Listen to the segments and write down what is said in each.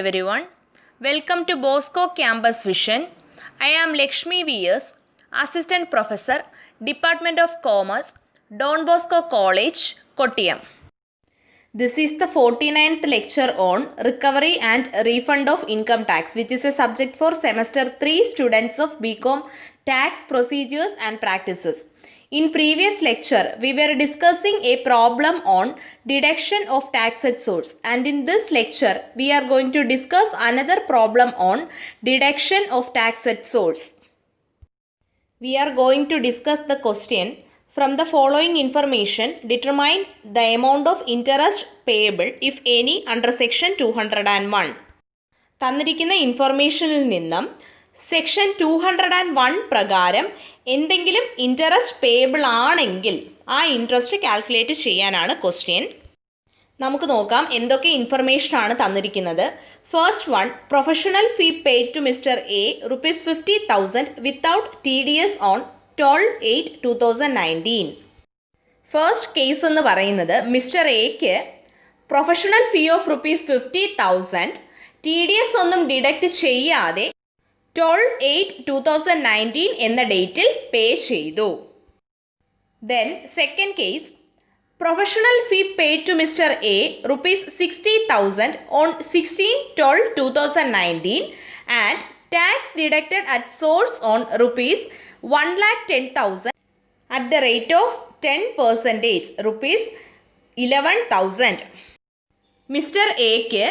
everyone. Welcome to Bosco Campus Vision. I am Lakshmi V.S., Assistant Professor, Department of Commerce, Don Bosco College, Kottayam. This is the 49th lecture on Recovery and Refund of Income Tax, which is a subject for Semester 3 students of BCom Tax Procedures and Practices. In previous lecture, we were discussing a problem on deduction of tax at source, and in this lecture, we are going to discuss another problem on deduction of tax at source. We are going to discuss the question, from the following information, determine the amount of interest payable, if any, under section 201. തന്നിരിക്കുന്ന ഇൻഫർമേഷനിൽ നിന്നും section 201 പ്രകാരം എന്തെങ്കിലും interest payable ആണെങ്കിൽ ആ interest calculate ചെയ്യാനാണ് question. നമുക്ക് നോക്കാം എന്തൊക്കെ ഇൻഫർമേഷനാണ് തന്നിരിക്കുന്നത്. First one, professional fee paid to mister A ₹50,000 without TDS on 12/8/2019. First case എന്ന് പറയുന്നത് മിസ്റ്റർ എക്ക് പ്രൊഫഷണൽ ഫീ ഓഫ് ₹50,000 TDS ഒന്നും ഡിഡക്റ്റ് ചെയ്യാതെ 12/8/2019 എന്ന ഡേറ്റിൽ പേ ചെയ്തു. Then second case, professional fee paid to mister A ₹60,000 on 16/12/2019 and tax deducted at source on ₹110,000 at the rate of 10%, ₹11,000. Mister എക്ക്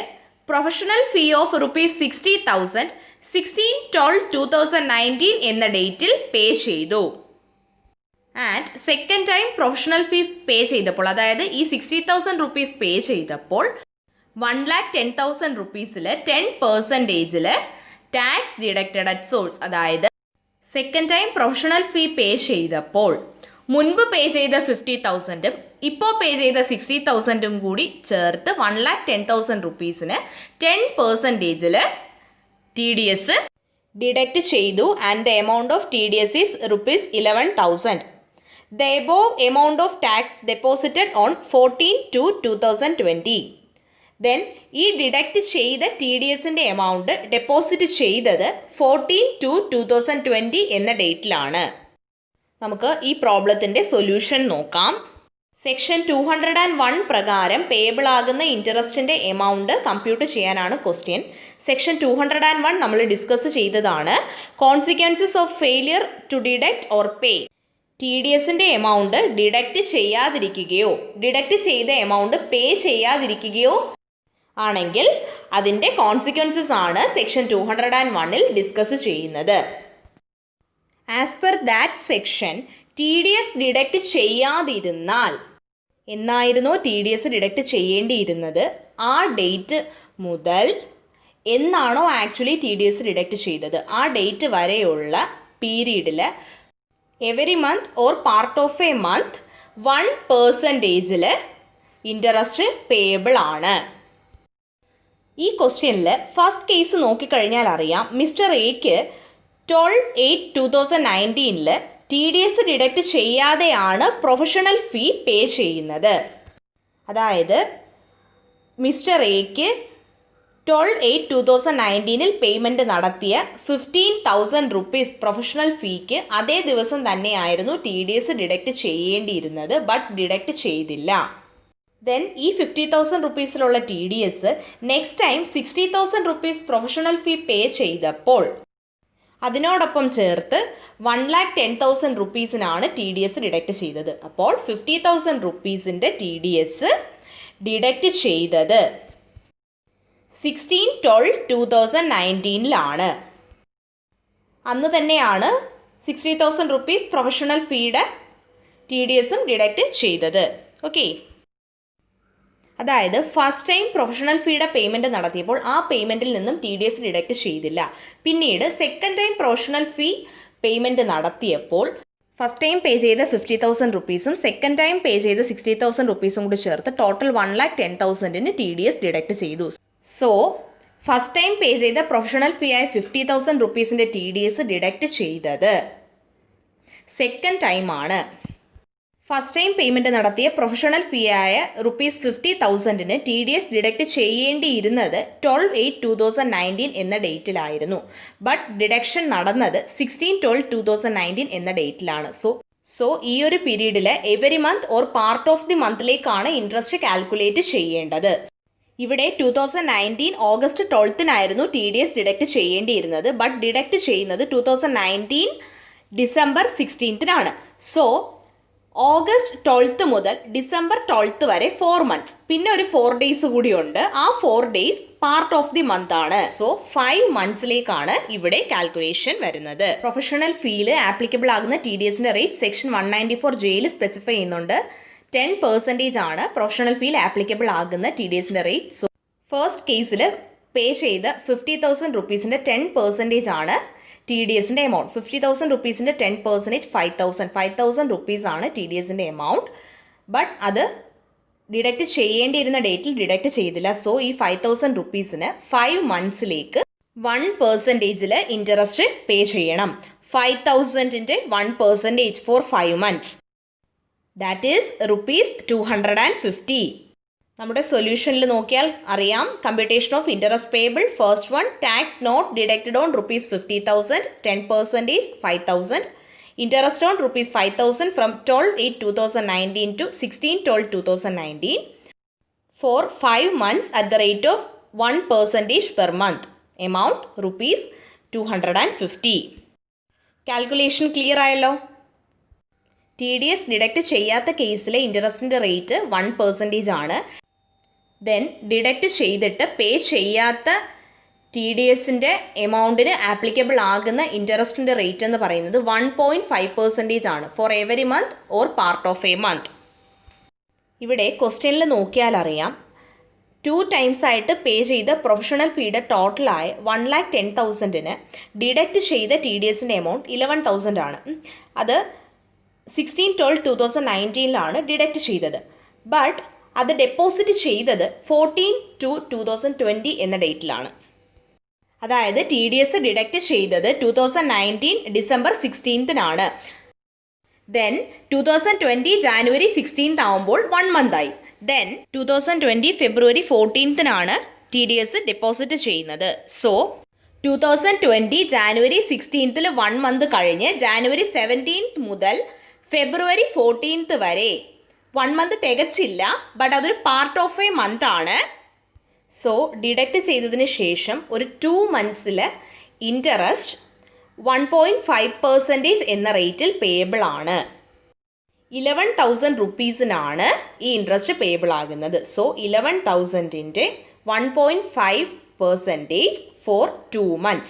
professional fee of ₹60,000 16/12/2019 എന്ന ഡേറ്റിൽ pay ചെയ്തു. And second time professional ഫീ പേ ചെയ്തപ്പോൾ, അതായത് ഈ ₹60,000 പേ ചെയ്തപ്പോൾ ₹110,000 10% ടാക്സ് ഡിഡക്റ്റഡ് അറ്റ് സോഴ്സ്, അതായത് second time professional ഫീ പേ ചെയ്തപ്പോൾ മുൻപ് പേ ചെയ്ത 50,000 ഇപ്പോൾ പേ ചെയ്ത 60,000 കൂടി ചേർത്ത് ₹110,000 10% TDS ഡിഡക്റ്റ് ചെയ്തു. And the amount of TDS is ₹11,000. The above amount of tax deposited on 14/2/2020. Then ഈ ഡിഡക്റ്റ് ചെയ്ത TDSൻ്റെ എമൗണ്ട് ഡെപ്പോസിറ്റ് ചെയ്തത് 14/2/2020 എന്ന ഡേറ്റിലാണ്. നമുക്ക് ഈ പ്രോബ്ലത്തിൻ്റെ സൊല്യൂഷൻ നോക്കാം. സെക്ഷൻ 201 പ്രകാരം പേയബിൾ ആകുന്ന ഇൻട്രസ്റ്റിൻ്റെ എമൗണ്ട് കമ്പ്യൂട്ട് ചെയ്യാനാണ് ക്വസ്റ്റ്യൻ. സെക്ഷൻ 201 നമ്മൾ ഡിസ്കസ് ചെയ്തതാണ്. Consequences of failure to deduct or pay. TDSൻ്റെ എമൗണ്ട് ഡിഡക്റ്റ് ചെയ്യാതിരിക്കുകയോ ഡിഡക്റ്റ് ചെയ്ത എമൗണ്ട് പേ ചെയ്യാതിരിക്കുകയോ ആണെങ്കിൽ അതിൻ്റെ കോൺസിക്വൻസസ് ആണ് സെക്ഷൻ 201 ഡിസ്കസ് ചെയ്യുന്നത്. As per that section TDS deduct ചെയ്യാതിരുന്നാൽ എന്നായിരുന്നോ TDS ഡിഡക്റ്റ് ചെയ്യേണ്ടിയിരുന്നത്, ആ ഡേറ്റ് മുതൽ എന്നാണോ ആക്ച്വലി TDS ഡിഡക്റ്റ് ചെയ്തത് ആ ഡേറ്റ് വരെയുള്ള പീരീഡിൽ every month or part of A month 1% interest payable ആണ്. ഈ ക്വസ്റ്റ്യനിൽ ഫസ്റ്റ് കേസ് നോക്കിക്കഴിഞ്ഞാൽ അറിയാം, മിസ്റ്റർ എക്ക് 12/8/2019 TDS ഡിഡക്റ്റ് ചെയ്യാതെയാണ് പ്രൊഫഷണൽ ഫീ പേ ചെയ്യുന്നത്. അതായത് മിസ്റ്റർ എക്ക് 12/8/2019 പേയ്മെൻറ്റ് നടത്തിയ ₹15,000 പ്രൊഫഷണൽ ഫീക്ക് അതേ ദിവസം തന്നെയായിരുന്നു TDS ഡിഡക്റ്റ് ചെയ്യേണ്ടിയിരുന്നത്, ബട്ട് ഡിഡക്റ്റ് ചെയ്തില്ല. ദെൻ ഈ ₹50,000 TDS നെക്സ്റ്റ് ടൈം ₹60,000 പ്രൊഫഷണൽ ഫീ പേ ചെയ്തപ്പോൾ അതിനോടൊപ്പം ചേർത്ത് ₹110,000 TDS ഡിഡക്റ്റ് ചെയ്തത്. അപ്പോൾ ₹50,000 TDS ഡിഡക്റ്റ് ചെയ്തത് 16/12/2019 അന്ന് തന്നെയാണ് ₹60,000 പ്രൊഫഷണൽ ഫീയുടെ TDSും ഡിഡക്റ്റ് ചെയ്തത്. ഓക്കെ, അതായത് ഫസ്റ്റ് ടൈം പ്രൊഫഷണൽ ഫീയുടെ പേയ്മെൻറ്റ് നടത്തിയപ്പോൾ ആ പേയ്മെൻറ്റിൽ നിന്നും TDS ഡിഡക്റ്റ് ചെയ്തില്ല. പിന്നീട് സെക്കൻഡ് ടൈം പ്രൊഫഷണൽ ഫീ പേയ്മെൻറ്റ് നടത്തിയപ്പോൾ ഫസ്റ്റ് ടൈം പേ ചെയ്ത ₹50,000 സെക്കൻഡ് ടൈം പേ ചെയ്ത ₹60,000 കൂടി ചേർത്ത് ടോട്ടൽ ₹110,000 TDS ഡിഡക്റ്റ് ചെയ്തു. സോ ഫസ്റ്റ് ടൈം പേ ചെയ്ത പ്രൊഫഷണൽ ഫീ ആയ ₹50,000 TDS ഡിഡക്റ്റ് ചെയ്തത് സെക്കൻഡ് ടൈമാണ്. ഫസ്റ്റ് ടൈം പേയ്മെൻറ്റ് നടത്തിയ പ്രൊഫഷണൽ ഫീ ആയ ₹50,000 TDS ഡിഡക്റ്റ് ചെയ്യേണ്ടിയിരുന്നത് 12/8/2019 എന്ന ഡേറ്റിലായിരുന്നു. ബട്ട് ഡിഡക്ഷൻ നടന്നത് 16/12/2019 എന്ന ഡേറ്റിലാണ്. സോ ഈ ഒരു പീരീഡിൽ every month or part of the മന്തിലേക്കാണ് ഇൻട്രസ്റ്റ് കാൽക്കുലേറ്റ് ചെയ്യേണ്ടത്. ഇവിടെ 2019 ഓഗസ്റ്റ് 12-നായിരുന്നു TDS ഡിഡക്റ്റ് ചെയ്യേണ്ടിയിരുന്നത്. ബട്ട് ഡിഡക്റ്റ് ചെയ്യുന്നത് 2019 ഡിസംബർ 16-നാണ്. സോ ഓഗസ്റ്റ് 12 മുതൽ ഡിസംബർ 12 വരെ 4 months. പിന്നെ ഒരു 4 days കൂടിയുണ്ട്. ആ 4 days part of the month ആണ്. സോ 5 monthsലേക്കാണ് ഇവിടെ കാൽക്കുലേഷൻ വരുന്നത്. പ്രൊഫഷണൽ ഫീല് ആപ്ലിക്കബിൾ ആകുന്ന TDSന്റെ റേറ്റ് സെക്ഷൻ 194Jയിൽ സ്പെസിഫൈ ചെയ്യുന്നുണ്ട്. 10% ആണ് പ്രൊഫഷണൽ ഫീൽ ആപ്ലിക്കബിൾ ആകുന്ന TDSന്റെ റേറ്റ്. സോ ഫസ്റ്റ് കേസിൽ പേ ചെയ്ത ₹50,000 10% ആണ് TDSന്റെ എമൗണ്ട്. ₹50,000 10% 5,000 ആണ് TDSന്റെ എമൗണ്ട്. ബട്ട് അത് ഡിഡക്റ്റ് ചെയ്യേണ്ടിയിരുന്ന ഡേറ്റിൽ ഡിഡക്റ്റ് ചെയ്തില്ല. സോ ഈ ₹5,000 5 monthsലേക്ക് 1% ഇൻട്രസ്റ്റ് പേ ചെയ്യണം. 5,000ന്റെ 1% ഫോർ 5 months. That is ₹250. നമ്മുടെ സൊല്യൂഷനിൽ നോക്കിയാൽ അറിയാം. Computation of interest payable. First one, tax not deducted on ₹50,000 10% 5,000. Interest on ₹5,000 from 12/8/2019 to 16/12/2019 for 5 months at the rate of 1% per month. Amount ₹250. Calculation clear ആയല്ലോ. TDS deduct ചെയ്യാത്ത കേസിലെ ഇൻട്രസ്റ്റിൻ്റെ rate 1% ആണ്. Then deduct ചെയ്തിട്ട് പേ ചെയ്യാത്ത TDSൻ്റെ എമൗണ്ടിന് ആപ്ലിക്കബിൾ ആകുന്ന ഇൻട്രസ്റ്റിൻ്റെ rate എന്ന് പറയുന്നത് 1.5% ആണ് for every month or part of A month. ഇവിടെ ക്വസ്റ്റ്യനിൽ നോക്കിയാൽ അറിയാം 2 times ആയിട്ട് പേ ചെയ്ത പ്രൊഫഷണൽ ഫീയുടെ ടോട്ടലായ 1,10,000-ന് ഡിഡക്റ്റ് ചെയ്ത TDSൻ്റെ എമൗണ്ട് 11,000 ആണ്. അത് 16/12/2019 ഡിഡക്റ്റ് ചെയ്തത്. ബട്ട് അത് ഡെപ്പോസിറ്റ് ചെയ്തത് 14/2/2020 എന്ന ഡേറ്റിലാണ്. അതായത് TDS ഡിഡക്റ്റ് ചെയ്തത് 2019 ഡിസംബർ 16-നാണ്. ദെൻ 2020 ജാനുവരി 16 ആവുമ്പോൾ 1 month ആയി. ദെൻ 2020 ഫെബ്രുവരി 14-നാണ് TDS ഡെപ്പോസിറ്റ് ചെയ്യുന്നത്. സോ 2020 ജാനുവരി 16 1 month കഴിഞ്ഞ് ജാനുവരി 17 മുതൽ ഫെബ്രുവരി 14 വരെ 1 month തികച്ചില്ല. ബട്ട് അതൊരു പാർട്ട് ഓഫ് എ മന്ത് ആണ്. സോ ഡിഡക്റ്റ് ചെയ്തതിന് ശേഷം ഒരു 2 monthsൽ ഇൻട്രസ്റ്റ് 1.5% എന്ന റേറ്റിൽ പേയബിൾ ആണ്. ₹11,000 ഈ ഇൻട്രസ്റ്റ് പേയബിൾ ആകുന്നത്. സോ 11,000ൻ്റെ 1.5% for 2 months.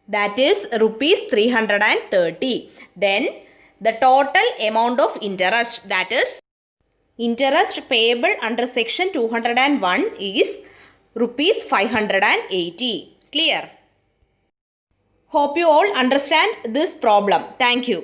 That is ₹330. Then the total amount of interest, that is interest payable under section 201 is ₹580. Clear? Hope you all understand this problem. Thank you.